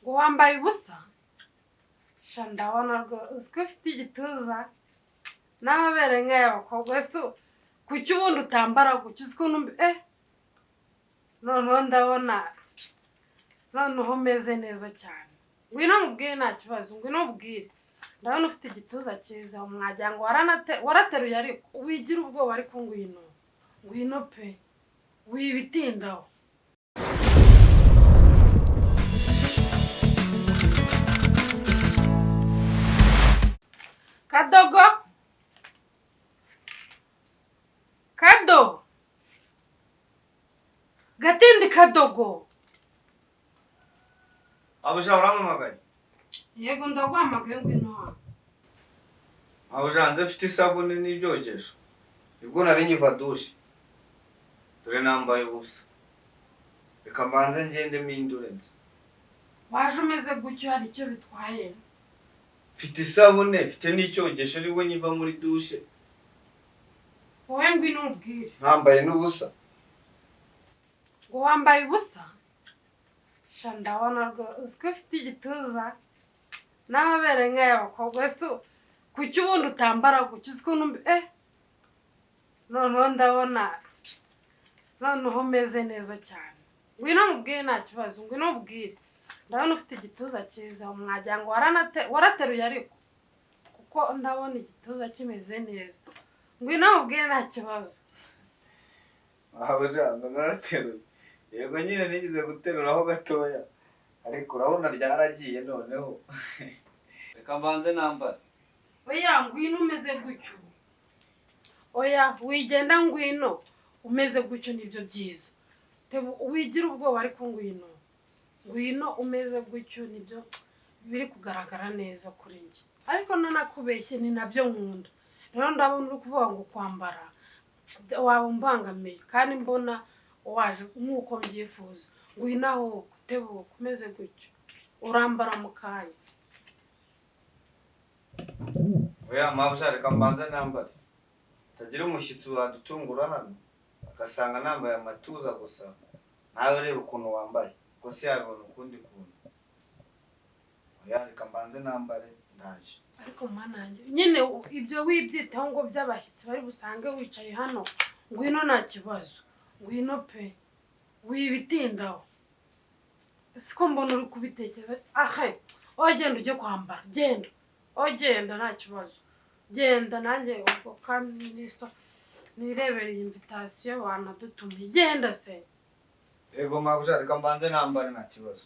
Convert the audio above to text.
ngo wambaye ubusa sha ndabona rwose ko ufite igituza n'amabere nk'ay'abakobwa se kuki ubundi utambara gutya uzi ukuntu noneho ndabona noneho umeze neza cyane ngwino mubwire nta kibazo ngwino mubwire ndabona ufite igituza cyiza umwagira ngo warateruye ariko wigira ubwoba ariko ngwino pe wibitindaho Kadogo Gatindi kadogo Abuja uramamagaye? Yego ndaguhamagaye ngwino. Abuja nze mfite isabune n'ibyogesho. Ibwo nari nyiva dushe. Dore nambaye ubusa. Reka mbanze ngende mpindure nze. Waje umeze gutyo hari icyo bitwaye? Mfite isabune, mfite n'icyogesho aribwo nyiva muri dushe. Wowe ngwino ubwire. Nambaye n'ubusa. Ngo wambaye ubusa? Sha ndabona rwose ko ufite igituza n'amabere nk'ay'abakobwa se kuki ubundi utambara gutya uzi ukuntu noneho ndabona noneho umeze neza cyane ngwino mubwire nta kibazo ngwino mubwire ndabona ufite igituza cyiza umwagira ngo warateruye ariko kuko ndabona igituza kimeze neza ngwino mubwire nta kibazo. Abuja narateruye. Yego nyine nigize guteruraho gatoya ariko urabona ryaragiye noneho. Reka mbanze nambare. Oya ngwino umeze gutyo. Oya wigenda ngwino umeze gutyo nibyo byiza. Wigira ubwoba ariko ngwino umeze gutyo nibyo biri kugaragara neza kuri njye. Ariko nanakubeshye ni nabyo nkunda. Rero ndabona uri kuvuga ngo kwambara waba umbangamiye kandi mbona waje nkuko mbyifuza ngwino aho gutebuka umeze gutyo urambara mu kanya. Oya mabuja reka mbanze nambare. Tagira umushyitsi wadutungura hano agasanga nambaye amatuza gusa nawe reba ukuntu wambaye ko se yabona ukundi kuntu. Oya reka mbanze nambare ndaje. Ariko mananje nyine ibyo wibyitaho ngo by'abashyitsi bari busange wicaye hano ngwino nta kibazo ngwino pe wibitindaho. Siko mbona uri kubitekereza ogenda ujye kwambara genda nta kibazo genda nanjye ubwo kandi nirebereye invitation banadutumiye genda se. Yego mabuja reka mbanze nambare nta kibazo.